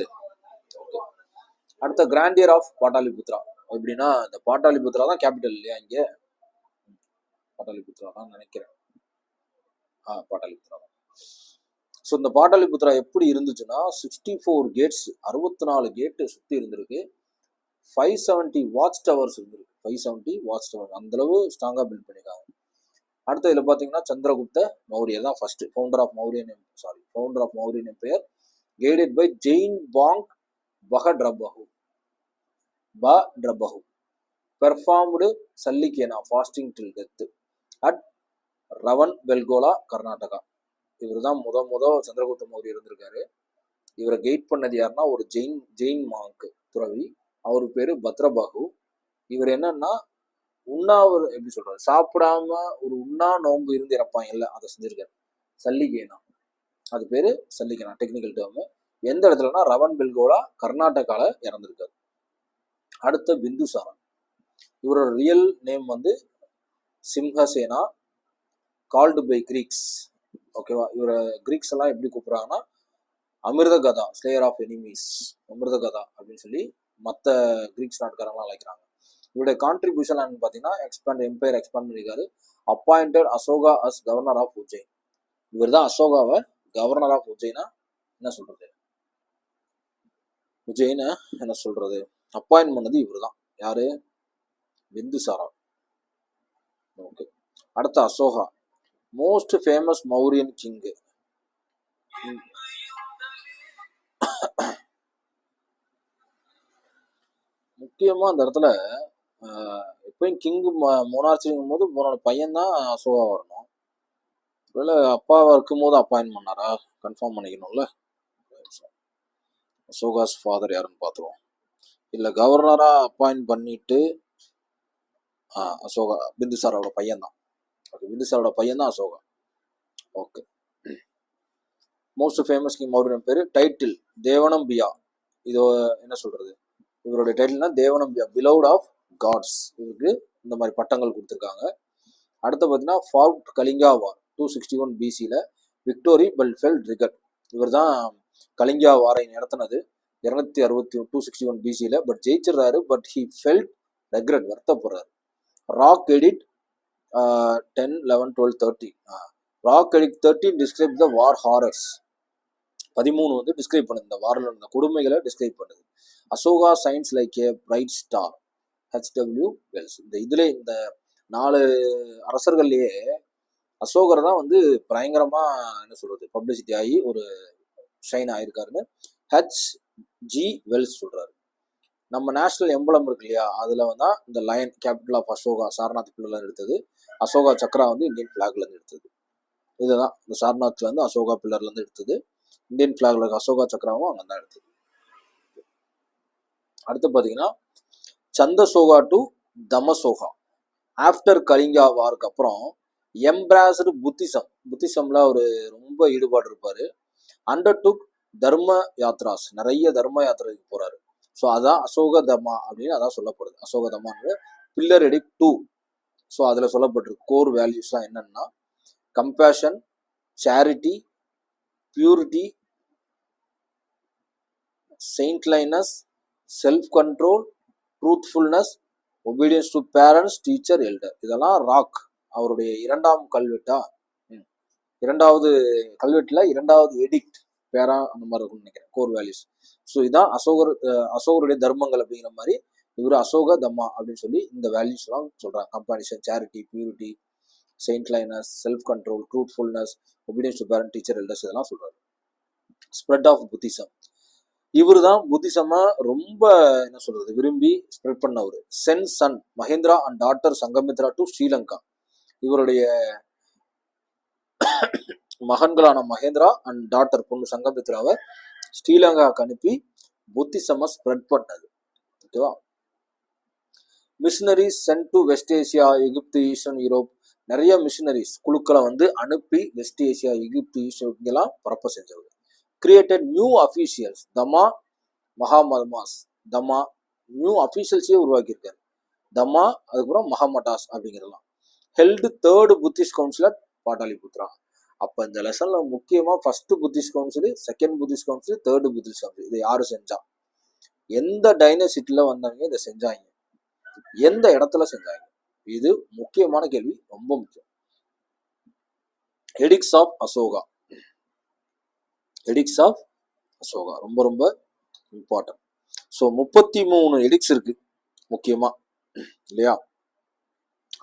அடுத்த கிராண்டியர் ஆஃப் பாட்டாலிபுத்ரா எப்படின்னா, இந்த பாட்டாலிபுத்ரா தான் கேபிட்டல் இல்லையா, இங்கே பாட்டாலிபுத்ரா தான் நினைக்கிறேன். பாட்டாலிபுத்ரா தான். ஸோ இந்த பாட்டாலிபுத்ரா எப்படி இருந்துச்சுன்னா 64 கேட்ஸ், 64 கேட்டு சுற்றி இருந்திருக்கு, 570 வாட்ச் டவர்ஸ் இருந்திருக்கு, 570 வாட்ச் டவர், அந்த அளவு ஸ்ட்ராங்காக பில்ட் பண்ணியிருக்காங்க. அடுத்த இதில் பார்த்தீங்கன்னா சந்திரகுப்த மௌரியர் தான் first founder of Mauryan empire, guided by Jain பாங் Bhadrabahu, performed sallekhana fasting till death at Shravanabelagola, Karnataka. இவர் தான் முத சந்திரகுப்த மௌரியர் இருந்திருக்காரு. இவரை கைட் பண்ணது யாருன்னா ஒரு ஜெயின் மாங்க் துறவி, அவரு பேரு பத்ரபாகு. இவர் என்னன்னா உண்ணாவது எப்படி சொல்றாரு, சாப்பிடாம ஒரு உண்ணா நோன்பு இருந்து இறப்பாங்க இல்ல, அதை செஞ்சிருக்காரு. சல்லிகேனா, அது பேரு சல்லிகேனா டெக்னிக்கல் டேர்ம். எந்த இடத்துலன்னா ரவன் பெல்கோலா, கர்நாடகால இறந்திருக்காரு. அடுத்த பிந்துசாரா, இவரோட ரியல் நேம் வந்து சிம்ஹசேனா, கால்டு பை கிரீக்ஸ். ஓகேவா, இவரை கிரீக்ஸ் எல்லாம் எப்படி கூப்பிடுறாங்கன்னா Amitraghata, slayer of enemies, Amitraghata அப்படின்னு சொல்லி மற்ற கிரீக்ஸ் நாட்டுக்காரங்களாம் அழைக்கிறாங்க. இவருடைய கான்ட்ரிபியூஷன் பார்த்தீங்கன்னா எம்பையர் எக்ஸ்பேண்ட் பண்ணியிருக்காரு. Appointed Ashoka as governor of Ujjain. இவர் தான் அசோகாவை கவர்னர் ஆஃப் உஜ்ஜைனா என்ன சொல்றது, உஜ்ஜைன என்ன சொல்றது, அப்பாயின்ட் பண்ணது இவர் தான். யாரு, பிந்துசாரா. ஓகே, அடுத்த Ashoka, most famous Mauryan king. முக்கியமா அந்த இடத்துல எப்பயும் கிங் மோனார்ச்சிங்கும் போது போனோட பையன் தான் அசோகா வரணும். ஒருவேளை அப்பாவா இருக்கும் போது அப்பாயின்ட் பண்ணாரா, கன்ஃபார்ம் பண்ணிக்கணும்ல. அசோகாஸ் ஃபாதர் யாருன்னு பார்த்துருவோம். இல்லை கவர்னரா அப்பாயின்ட் பண்ணிட்டு அசோகா பிந்துசாரோட பையன் தான். ஓகே, பிந்துசாரோட பையன் தான் Ashoka. Okay, most famous king Mauryan பேரு, டைட்டில் தேவனம்பியா. இது என்ன சொல்றது, இவருடைய டைட்டில்னா தேவனம்பியா, பிலவுட் ஆஃப் காட்ஸ். இவருக்கு இந்த மாதிரி பட்டங்கள் கொடுத்துருக்காங்க. அடுத்து பார்த்தீங்கன்னா ஃபார்ட் கலிங்கா வார் 261 பிசியில் விக்டோரி பெல்ஃபெல்ட் ரிகட். இவர் தான் கலிங்கா வாரை நடத்தினது 261 BC-ல. பட் ஜெயிச்சிடறாரு. பட் ஹி ஃபெல்ட் ரெக்ரெட், வருத்தப்படுறாரு. ராக் எடிட் 10, 11, 12, 13. ராக் எடிட் 13 டிஸ்கிரைப் த வார் ஹாரர்ஸ். 13 வந்து டிஸ்கிரைப் பண்ணுது, இந்த வாரில் இருந்த கொடுமைகளை டிஸ்கிரைப் பண்ணுது. அசோகா சைன்ஸ் லைக் ஏ பிரைட் ஸ்டார். HW Wells. இந்த 4 அரசர்கள்லயே அசோகர் தான் வந்து பயங்கரமா என்ன சொல்றது பப்ளிசிட்டி ஆகி ஒரு ஷைன் ஆயிருக்காருன்னு HG வெல்ஸ் சொல்றாரு. நம்ம நேஷனல் எம்பளம் இருக்கு இல்லையா, அதுல வந்து இந்த lion capital of Ashoka Sarnath பில்லர்ல எடுத்தது. அசோகா சக்ரா வந்து இந்தியன் பிளாக்ல இருந்து எடுத்தது. இதுதான் இந்த சாரநாத்ல இருந்து அசோகா பில்லர்ல இருந்து எடுத்தது. இந்தியன் பிளாக்ல இருக்க அசோகா சக்ராவும் அங்கே தான் எடுத்தது. அடுத்து பார்த்தீங்கன்னா சந்தசோகா டு தமசோகா. ஆஃப்டர் கலிங்கா வாருக்கு அப்புறம் எம்ப்ராஸ்டு புத்திசம்ல அவர் ரொம்ப ஈடுபாடு இருப்பாரு. அண்டர்டுக் தர்ம யாத்ராஸ், நிறைய தர்ம யாத்திரைக்கு போறாரு. ஸோ அதான் அசோக தமா அப்படின்னு அதான் சொல்லப்படுது. அசோக தமான்னு பில்லர் எடிக்ட் 2. ஸோ அதில் சொல்லப்பட்டிருக்கு கோர் வேல்யூஸ்லாம் என்னன்னா compassion, charity, purity, saintliness, self control, truthfulness, obedience to parents, teacher, elder. இதெல்லாம் ராக் அவருடைய இரண்டாவது கல்வெட்டுல 2வது எடிக்ட் பேரா அந்த மாதிரி இருக்கும்னு நினைக்கிறேன், கோர் வேல்யூஸ். ஸோ இதான் அசோகருடைய தர்மங்கள் அப்படிங்கிற மாதிரி இவர் அசோக தம்மா அப்படின்னு சொல்லி இந்த வேல்யூஸ் எல்லாம் சொல்றாங்க. Compassion, charity, purity, saintliness, self control, truthfulness, obedience to parent, teacher, elders இதெல்லாம் சொல்றாரு. Spread of Buddhism. இவர் தான் புத்திசமா ரொம்ப என்ன சொல்றது விரும்பி ஸ்ப்ரெட் பண்ணவர். Son Mahendra and daughter Sanghamitra to Sri Lanka. இவருடைய மகன்களான மகேந்திரா அண்ட் டாட்டர் பொண்ணு சங்கமித்ராவை ஸ்ரீலங்காவுக்கு அனுப்பி புத்திசமா ஸ்ப்ரெட் பண்ணது. ஓகேவா. Missionaries sent to West Asia, Egypt, Eastern Europe. நிறைய மிஷினரிஸ் குழுக்களை வந்து அனுப்பி வெஸ்ட் ஏசியா, எகிப்து, ஈஸ்டர்ன் இங்கெல்லாம் பரப்ப செஞ்சவர். கிரியேட்டட் நியூ அஃபீஷியல்ஸ், தமா மகாமதாஸ். தமா நியூ அஃபீஷியல்ஸே உருவாக்கியிருக்காரு. தமா அதுக்கப்புறம் மகாமடாஸ் அப்படிங்கிறதெல்லாம். Held 3rd Buddhist council Pataliputra. அப்போ இந்த லெசன்ல முக்கியமா 1st Buddhist council, 2nd Buddhist council, 3rd Buddhist council இதை யாரு செஞ்சா, எந்த டைனசிட்டில வந்தாங்க இதை செஞ்சாங்க, எந்த இடத்துல செஞ்சாங்க, இது முக்கியமான கேள்வி, ரொம்ப முக்கியம். Edicts of Ashoka. Edicts of Ashoka ரொம்ப ரொம்ப இம்பார்ட்டன்ட். ஸோ 33 எடிக்ட்ஸ் இருக்கு முக்கியமா இல்லையா,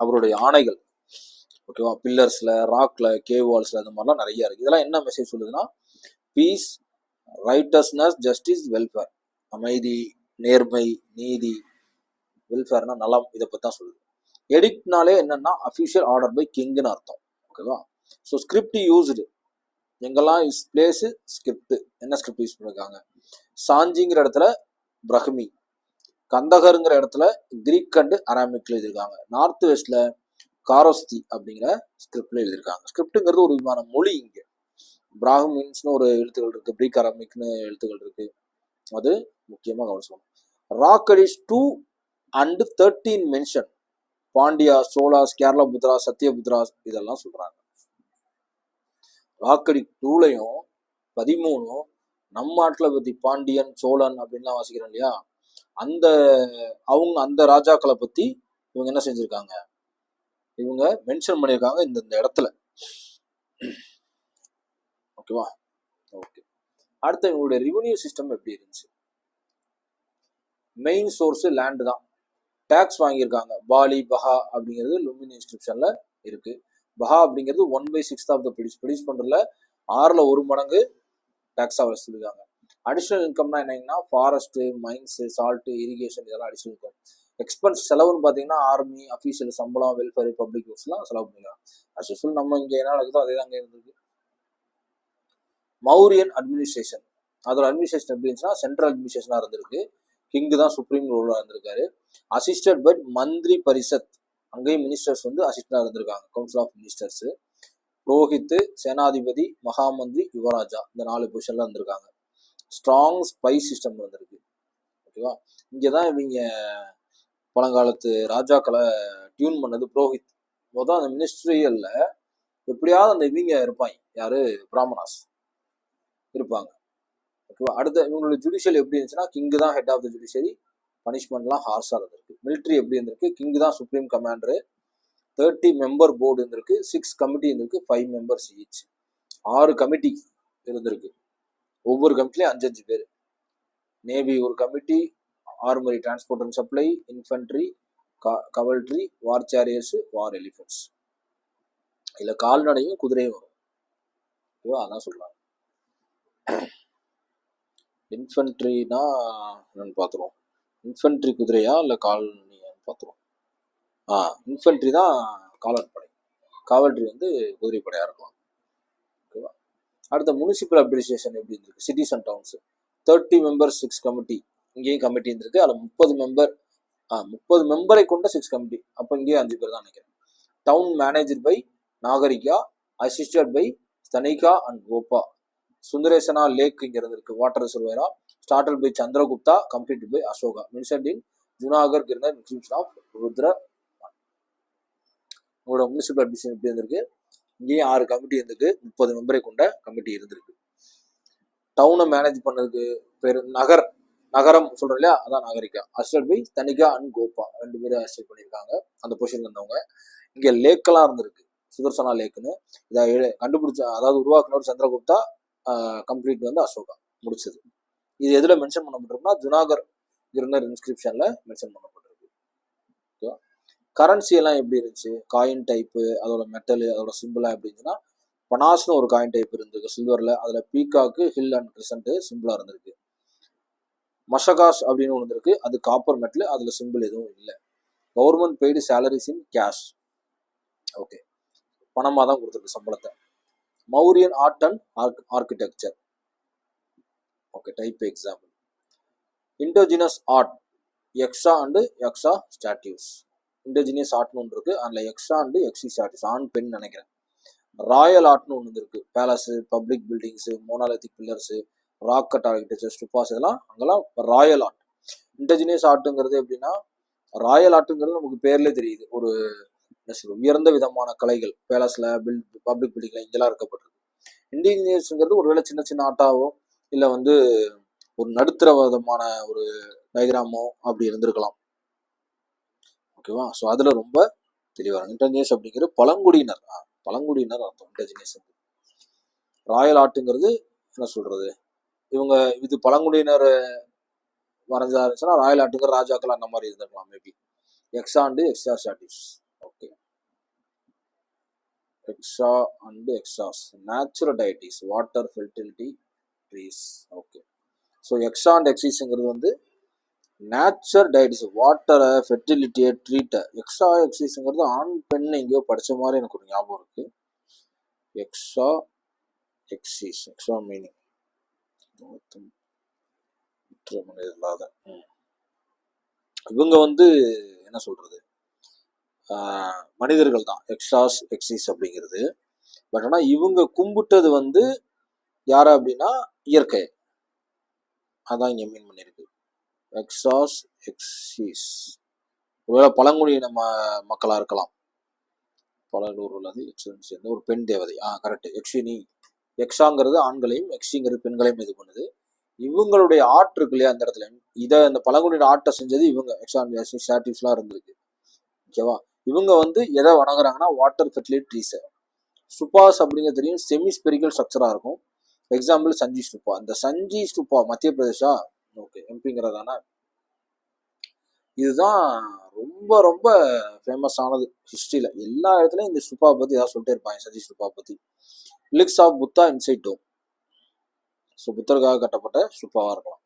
அவருடைய ஆணைகள். ஓகேவா. பில்லர்ஸ்ல, ராக்ல, கேவ் வால்ஸ்ல அந்த மாதிரிலாம் நிறைய இருக்கு. இதெல்லாம் என்ன மெசேஜ் சொல்லுதுன்னா பீஸ், ரைட்டஸ்னஸ், ஜஸ்டிஸ், வெல்ஃபேர். அமைதி, நேர்மை, நீதி, வெல்ஃபேர்னா நலம், இதை பத்தி தான் சொல்லுது. எடிக்ட்னாலே என்னன்னா அஃபிஷியல் ஆர்டர் பை கிங்னு அர்த்தம். ஓகேவா. ஸோ ஸ்கிரிப்ட் யூஸ்டு எங்கெல்லாம் இஸ் பிளேஸ் ஸ்கிரிப்ட், என்ன ஸ்கிரிப்ட் யூஸ் பண்ணிருக்காங்க, சாஞ்சிங்கிற இடத்துல பிரஹ்மி, கந்தகருங்கிற இடத்துல கிரீக் அண்ட் அராமிக்ல எழுதியிருக்காங்க. நார்த் வெஸ்ட்ல காரோஸ்தி அப்படிங்கிற ஸ்கிரிப்ட்ல எழுதியிருக்காங்க. ஸ்கிரிப்டுங்கிறது ஒரு விதமான மொழி. இங்க பிராஹ்மின்ஸ்னு ஒரு எழுத்துக்கள் இருக்கு, கிரீக் அராமிக்னு எழுத்துக்கள் இருக்கு, அது முக்கியமா கவனிச்சோம். ராக்கடிஸ் 2 and 13 மென்ஷன் பாண்டியா, சோலாஸ், கேரளா புத்ரா, சத்யபுத்ராஸ் இதெல்லாம் சொல்றாங்க. ராக்கடி 2லையும் 13 நம்ம நாட்டில் பத்தி பாண்டியன், சோழன் அப்படின்லாம் வாசிக்கிறோம் இல்லையா, அந்த ராஜாக்களை பத்தி இவங்க என்ன செஞ்சிருக்காங்க, இவங்க மென்ஷன் பண்ணியிருக்காங்க இந்த இடத்துல. ஓகேவா. ஓகே. அடுத்து இவங்களுடைய ரெவென்யூ சிஸ்டம் எப்படி இருந்துச்சு. மெயின் சோர்ஸ் லேண்ட் தான், டேக்ஸ் வாங்கியிருக்காங்க. பாலி, பஹா அப்படிங்கிறது லும்பினி இன்ஸ்கிரிப்ஷன்ல இருக்கு. பஹா அப்படிங்கிறது 1/6 ஆஃப் த ப்ரொடியூஸ் பண்றதுல 6ல் 1 மடங்கு டேக்ஸா வசூலிக்காங்க. அடிஷனல் இன்கம்னா என்னங்கன்னா ஃபாரஸ்ட், மைன்ஸ், சால்ட், இரிகேஷன் இதெல்லாம் அடிஷனல் இன்கம். எக்ஸ்பென்ஸ் செலவுன்னு பார்த்தீங்கன்னா ஆர்மி, அஃபீஷியல் சம்பளம், வெல்ஃபேர், பப்ளிக் ஒர்க்ஸ்லாம் செலவு பண்ணிக்கலாம். அஸ் யூஸ்வல் நம்ம இங்கே என்ன நடக்குதோ அதே தான் அங்கே இருந்தது. மௌரியன் அட்மினிஸ்ட்ரேஷன், அதோட அட்மினிஸ்ட்ரேஷன் எப்படி இருந்துச்சுன்னா சென்ட்ரல் அட்மினிஸ்ட்ரேஷனாக இருந்திருக்கு. கிங்கு தான் சுப்ரீம் ரூலராக இருந்திருக்காரு. அசிஸ்டட் பை மந்திரி பரிஷத், அங்கேயும் மினிஸ்டர்ஸ் வந்து அசிஸ்டண்டாக இருந்திருக்காங்க, கவுன்சில் ஆஃப் மினிஸ்டர்ஸ். புரோஹித், சேனாதிபதி, மகாமந்திரி, யுவராஜா இந்த 4 பொசிஷன்ல இருந்திருக்காங்க. ஸ்ட்ராங் ஸ்பை சிஸ்டம் இருந்திருக்கு. ஓகேவா. இங்கே தான் இவங்க பழங்காலத்து ராஜாக்களை டியூன் பண்ணது புரோஹித். மொதல் அந்த மினிஸ்ட்ரியல்ல எப்படியாவது அந்த இவங்க இருப்பாங்க, யாரு, பிராமணாஸ் இருப்பாங்க. ஓகேவா? அடுத்த இவங்களோட ஜுடிஷியல் எப்படி இருந்துச்சுன்னா கிங்கு தான் ஹெட் ஆஃப் த ஜுடிஷியரி, பனிஷ்மெண்ட்லாம் ஹார்ஸாக இருந்திருக்கு. மிலிட்ரி எப்படி இருந்திருக்கு, கிங்கு தான் சுப்ரீம் கமாண்டரு, 30 மெம்பர் போர்டு இருந்திருக்கு, 6 கமிட்டி இருந்திருக்கு, 5 மெம்பர்ஸ் ஈச், 6 கமிட்டி இருந்திருக்கு. ஒவ்வொரு கமிட்டிலையும் 5 பேர். நேவி ஒரு committee, armoury, transport and supply, infantry, cavalry, war chariots, war elephants. இல்ல கால்நடையும் குதிரையும் வரும். ஓகேவா? அதான் சொல்றாங்க. இன்ஃபென்ட்ரினா என்னன்னு பார்த்துருவோம். இன்ஃபென்ட்ரி குதிரையா இல்லை கால்நடையான்னு பார்த்துருவோம். இன்ஃபென்ட்ரி தான் காலாட்படை, காவல்ட்ரி வந்து குதிரைப்படையா இருக்கலாம். ஓகேவா? அடுத்த முனிசிபல் அட்மினிஸ்ட்ரேஷன் எப்படி இருக்கு, cities and towns, 30 members 6 committee. இங்கேயும் கமிட்டி இருந்திருக்கு. அதில் 30 மெம்பரை கொண்ட 6 கமிட்டி. அப்போ இங்கேயும் 5 பேர் தான் நினைக்கிறேன். Town manager by Nagarika, assisted by Sthanika and Gopa. Sudarshana lake இங்க இருந்திருக்கு, வாட்டர் ரிசர்வேரா, started by Chandragupta, completed by Ashoka, mentioned in Junagadh கிருந்தர் இன்ஸ்கிரிப்ஷன் ஆஃப் ருத்ர. உங்களோட முனிசிபல் அட்மினிஸ்ட்ரேஷன் எப்படி இருந்திருக்கு, இங்கேயும் 6 கமிட்டி இருந்திருக்கு, 30 மெம்பரை கொண்ட கமிட்டி இருந்திருக்கு. டவுனை மேனேஜ் பண்ணதுக்கு பேர் நகரம் சொல்றோம் இல்லையா, அதான் நாகரிகா. Assisted by Thanika and Gopa, 2 பேரும் அசிஸ்ட் பண்ணியிருக்காங்க அந்த பொசிஷன்ல இருந்தவங்க. இங்க லேக்கெல்லாம் இருந்திருக்கு, சுதர்சனா லேக்குன்னு. இதை கண்டுபிடிச்ச, அதாவது உருவாக்குனவர் சந்திரகுப்தா, கம்ப்ளீட் வந்து அசோகா முடிச்சது. இது எதுல மென்ஷன் பண்ணப்பட்டிருக்குன்னா ஜுனாகர் கிருந்தர் இன்ஸ்கிரிப்ஷன்ல மென்ஷன் பண்ணப்பட்டிருக்கு. ஓகேவா? கரன்சி எல்லாம் எப்படி இருந்துச்சு, காயின் டைப்பு, அதோட மெட்டல், அதோட சிம்பிளா எப்படி இருந்துச்சுன்னா, பனாஸ்னு ஒரு காயின் டைப் இருந்திருக்கு சில்வர்ல, அதுல பீகாக்கு, ஹில் அண்ட் கிரிசன்ட் சிம்பிளா இருந்திருக்கு. மஷகாஸ் அப்படின்னு ஒன்று இருக்கு, அது காப்பர் மெட்டல், அதுல சிம்பிள் எதுவும் இல்லை. Government paid salaries in cash. Okay, பணமா தான் கொடுத்துருக்கு சம்பளத்தை. Mauryan art and architecture. Okay, type example. Indigenous art, Yaksha and Yaksha statues. Indigenous ஆர்ட்னு ஒன்று இருக்கு, அதில் எக்ஸா அண்ட் எக்ஸி ஸ்டாட்யூஸ், ஆண் பெண் நினைக்கிறேன். ராயல் ஆர்ட்னு ஒன்று இருக்கு, palace, public buildings, monolithic pillars, rock cut architecture, stupas, இதெல்லாம் அங்கெல்லாம் ராயல் ஆர்ட். இண்டோஜினியஸ் ஆர்ட்டுங்கிறது எப்படின்னா, ராயல் ஆர்ட்டுங்கிறது நமக்கு பேர்லேயே தெரியுது, ஒரு உயர்ந்த விதமான கலைகள், பேலஸ்ல, பப்ளிக் பில்டிங்ல இங்கெல்லாம் இருக்கப்பட்டிருக்கு. இண்டிஜினியஸ்ங்கிறது ஒருவேளை சின்ன சின்ன ஆர்ட்டாவோ இல்லை வந்து ஒரு நடுத்தர விதமான ஒரு டயக்ராமோ அப்படி இருந்திருக்கலாம். ஓகேவா? ஸோ அதுல ரொம்ப தெளிவாக இன்டர்ஜினியஸ் அப்படிங்கிறது பழங்குடியினர் அர்த்தம். இன்டர்ஜினியஸ் ராயல் ஆர்ட்டுங்கிறது என்ன சொல்றது, இவங்க இது பழங்குடியினர் வரைஞ்சா இருந்துச்சுன்னா ராயல் ஆர்ட்டுங்கிற ராஜாக்கள் அந்த மாதிரி இருந்திருக்கலாம் maybe. Yaksha and Yaksha statues. Okay, Yaksha and Yakshas, natural deities, water, fertility, trees. Okay, so Yaksha and எக்ஸிஸ்ங்கிறது வந்து நேச்சர் டயட்டிஸ், வாட்டரை, ஃபெர்டிலிட்டியை, ட்ரீட்டை. எக்ஸா எக்ஸிஸ்ங்கிறது ஆண் பெண் எங்கேயோ படித்த மாதிரி எனக்கு ஒரு ஞாபகம் இருக்கு. எக்ஸா எக்ஸிஸ், எக்ஸா மீனிங் இல்லாத. இவங்க வந்து என்ன சொல்றது, மனிதர்கள் தான் எக்ஸாஸ் எக்ஸிஸ் அப்படிங்கிறது. பட் ஆனால் இவங்க கும்பிட்டது வந்து யார அப்படின்னா இயற்கை, அதான் இங்கே மீன் பண்ணியிருக்கு. எக்ஸாஸ் எக்ஸிஸ் ஒருவேளை பழங்குடியின மக்களாக இருக்கலாம். பலலூர் உள்ளது எக்ஸின்னு சேர்ந்த ஒரு பெண் தேவதை. கரெக்ட், எக்ஸினி. எக்ஸாங்கிறது ஆண்களையும் எக்ஸிங்கிறது பெண்களையும் இது பண்ணுது. இவங்களுடைய ஆர்ட் இருக்கு இல்லையா அந்த இடத்துல, இதை இந்த பழங்குடியின ஆர்ட்டை செஞ்சது இவங்க. எக்ஸான் ஸ்டாட்டியூஸ்லாம் இருந்திருக்கு. ஓகேவா? இவங்க வந்து எதை வணங்குறாங்கன்னா வாட்டர், ஃபெர்டிலிட்டி, ட்ரீஸை. ஸ்டுபாஸ் அப்படிங்கிறது தெரியும், செமி ஸ்பெரிக்கல் ஸ்ட்ரக்சராக இருக்கும். எக்ஸாம்பிள் சஞ்சி ஸ்டுபா. இந்த சஞ்சி ஸ்டுபா மத்திய பிரதேஷா, ஓகே, எம்பிங்கிறதான. இதுதான் ரொம்ப ரொம்ப ஃபேமஸ் ஆனது ஹிஸ்ட்ரியில. எல்லா இடத்துலையும் இந்த ஸ்டுபா பற்றி ஏதாவது சொல்லிட்டே இருப்பாங்க, சஞ்சி ஸ்டுபா பற்றி. Relics of Buddha inside dome. So புத்தருக்காக கட்டப்பட்ட ஸ்டுபாவாக இருக்கலாம்.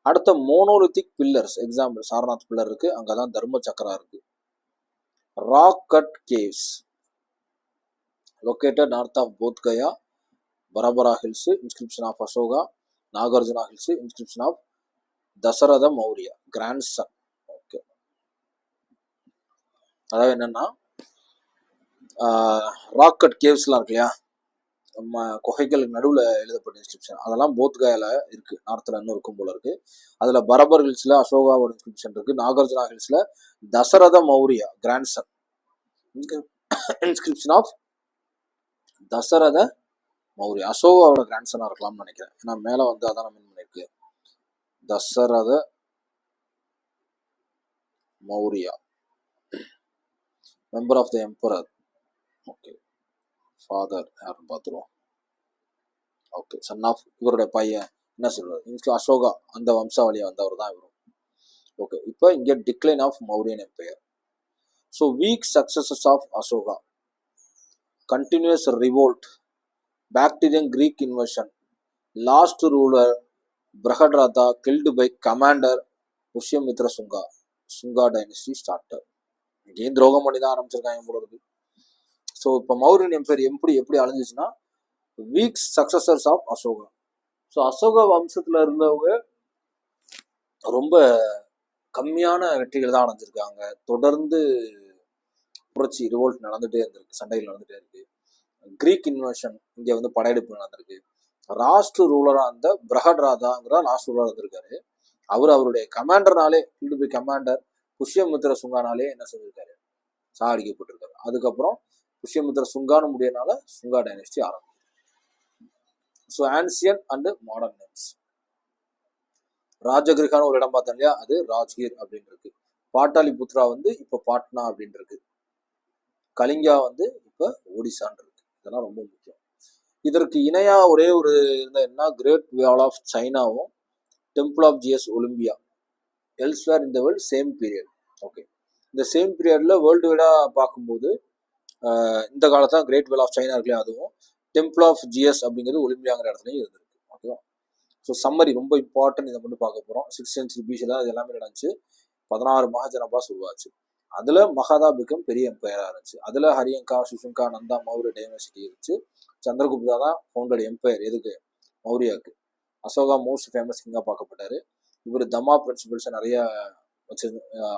அடுத்த monolithic pillars, example Sarnath pillar இருக்கு, அங்கதான் தர்ம சக்கரா இருக்கு. Rock cut caves located north of Bodh Gaya, Barabar hills, inscription of Ashoka, Nagarjuna hills, inscription of Dasaratha Maurya, grandson. Okay, அதாவது என்னன்னா ராக்கட் கேவ்ஸ்லாம் இருக்கு இல்லையா, நம்ம குகைகளுக்கு நடுவில் எழுதப்பட்ட இன்ஸ்கிரிப்ஷன், அதெல்லாம் போத்காயால இருக்கு, நார்த்தில் இன்னும் இருக்கும் போல இருக்கு. அதுல பரபர் ஹில்ஸ்ல அசோகாவோட இன்ஸ்கிரிப்ஷன் இருக்கு. நாகார்ஜுனா ஹில்ஸ்ல Dasaratha Maurya, grandson, inscription of Dasaratha Maurya. அசோகாவோட கிராண்ட்சனாக இருக்கலாம்னு நினைக்கிறேன். ஏன்னா மேலே வந்து அதான் மீன் பண்ணியிருக்கு. Dasaratha Maurya, member of the emperor. Okay, father யாருன்னு பார்த்துருவோம். ஓகே, சன் ஆஃப் இவருடைய பையன் என்ன சொல்றாரு, அசோகா அந்த வம்சாவளியை வந்தவர் தான் இவரும். ஓகே, இப்போ இங்கே decline of Mauryan empire. So weak successors of Ashoka, continuous revolt, Bactrian Greek invasion, last ruler Brihadratha killed by commander Pushyamitra Shunga, Shunga dynasty started. இங்கேயும் துரோகம் பண்ணி தான் ஆரம்பிச்சிருக்காங்க போல இருக்கு. ஸோ இப்போ மௌரியன் எம்பையர் எப்படி அழிஞ்சிச்சுன்னா weak successors of Ashoka. So Ashoka வம்சத்தில் இருந்தவங்க ரொம்ப கம்மியான வெற்றிகள் தான் அடைஞ்சிருக்காங்க. தொடர்ந்து புரட்சி ரிவோல்ட் நடந்துகிட்டே இருந்திருக்கு, சண்டைகள் நடந்துகிட்டே இருக்கு. கிரீக் இன்வெஷன் இங்கே வந்து படையெடுப்பு நடந்திருக்கு. லாஸ்ட் ரூலராக அந்த பிரகட்ராதாங்கிற லாஸ்ட் ரூலராக இருந்திருக்காரு. அவருடைய கமாண்டர்னாலே கில்டு பை கமாண்டர் புஷ்யமித்ர சுங்கானாலே என்ன செஞ்சிருக்காரு, சாகடிக்கப்பட்டிருக்காரு. அதுக்கப்புறம் புஷ்யமித்ர சுங்கான்னு முடியனால சுங்கா டைனஸ்டி ஆரம்பிச்சு. So ancient and modern names. ராஜகிரிகான ஒரு இடம் பார்த்தோம் இல்லையா, அது ராஜ்கீர் அப்படின்னு இருக்கு. பாட்டாளி புத்ரா வந்து இப்போ பாட்னா அப்படின்னு இருக்கு. கலிங்கா வந்து இப்போ ஒடிசான் இருக்கு. இதெல்லாம் ரொம்ப முக்கியம். இதற்கு இணையா ஒரே ஒரு இருந்தா கிரேட் வால் ஆஃப் சைனாவும் temple of Zeus Olympia, elsewhere இந்த வேர்ல்டு சேம் பீரியட். ஓகே, இந்த சேம் பீரியட்ல வேர்ல்டு வைடா பார்க்கும்போது இந்த காலத்தான் கிரேட் வால் ஆஃப் சைனா இருக்குல்லையா, அதுவும் டெம்பிள் ஆஃப் ஜிஎஸ் அப்படிங்கிறது ஒலிம்பியாங்கிற இடத்துலையும் இருந்திருக்கு. ஓகேவா? ஸோ சம்மரி ரொம்ப இம்பார்ட்டன்ட், இதை மட்டும் பார்க்க போகிறோம். 6th century பிசியில் அது எல்லாமே நடந்துச்சு. 16 மகாஜனபாஸ் உருவாச்சு. அதில் மகாதாபிக்கம் பெரிய எம்பையராக இருந்துச்சு. அதில் ஹரியங்கா, சுஷங்கா, நந்தா, மௌரிய டைவர்சிட்டி இருந்துச்சு. சந்திரகுப்தா தான் ஃபவுண்டட் எம்பையர். எதுக்கு? மௌரியாவுக்கு. அசோகா மோஸ்ட் ஃபேமஸ் கிங்காக பார்க்கப்பட்டாரு. இவர் தமா பிரின்சிபல்ஸ் நிறைய வச்சு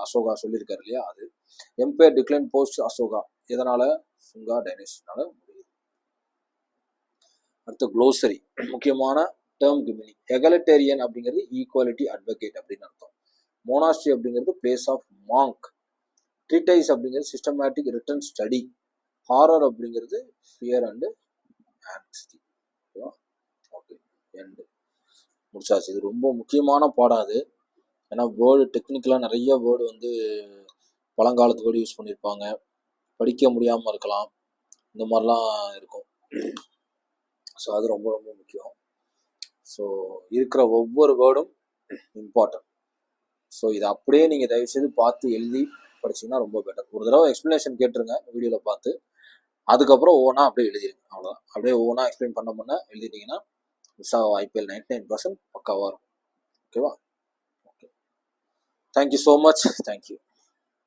அசோகா சொல்லியிருக்காரு இல்லையா, அது. எம்பையர் டிக்ளைன் போஸ்ட் அசோகா எதனால? சுங்கா டைனஸ்டினால முடியுது. அடுத்த க்ளோசரி, முக்கியமான டேர்ம்க்கு மீனிங். எகலிட்டேரியன் அப்படிங்கிறது ஈக்குவாலிட்டி அட்வொகேட் அப்படின்னு அர்த்தம். மோனாஸ்ட்ரி அப்படிங்கிறது பிளேஸ் ஆஃப் மாங்க். ட்ரீடைஸ் அப்படிங்கிறது சிஸ்டமேட்டிக் ரிட்டன் ஸ்டடி. ஹாரர் அப்படிங்கிறது fear and anxiety. Okay, end முடிச்சாச்சு. இது ரொம்ப முக்கியமான பாடம் அது. ஏன்னா வேர்டு டெக்னிக்கலாக நிறைய வேர்டு வந்து பழங்காலத்து வேர்டு யூஸ் பண்ணியிருப்பாங்க, படிக்க முடியாமல் இருக்கலாம், இந்த மாதிரிலாம் இருக்கும். ஸோ அது ரொம்ப ரொம்ப முக்கியம். ஸோ இருக்கிற ஒவ்வொரு வேர்டும் இம்பார்ட்டன்ட். ஸோ இதை அப்படியே நீங்கள் தயவுசெய்து பார்த்து எழுதி படிச்சிங்கன்னா ரொம்ப பெட்டர். ஒரு தடவை எக்ஸ்ப்ளனேஷன் கேட்டுருங்க வீடியோவில் பார்த்து, அதுக்கப்புறம் ஒவ்வொன்றா அப்படியே எழுதிருங்க. அவ்வளோதான். அப்படியே ஒவ்வொன்றா எக்ஸ்பிளைன் பண்ண எழுதிட்டீங்கன்னா மிஸ் ஆக வாய்ப்பு 99% பக்காவாக இருக்கும். ஓகேவா? Okay, thank you so much. Thank you.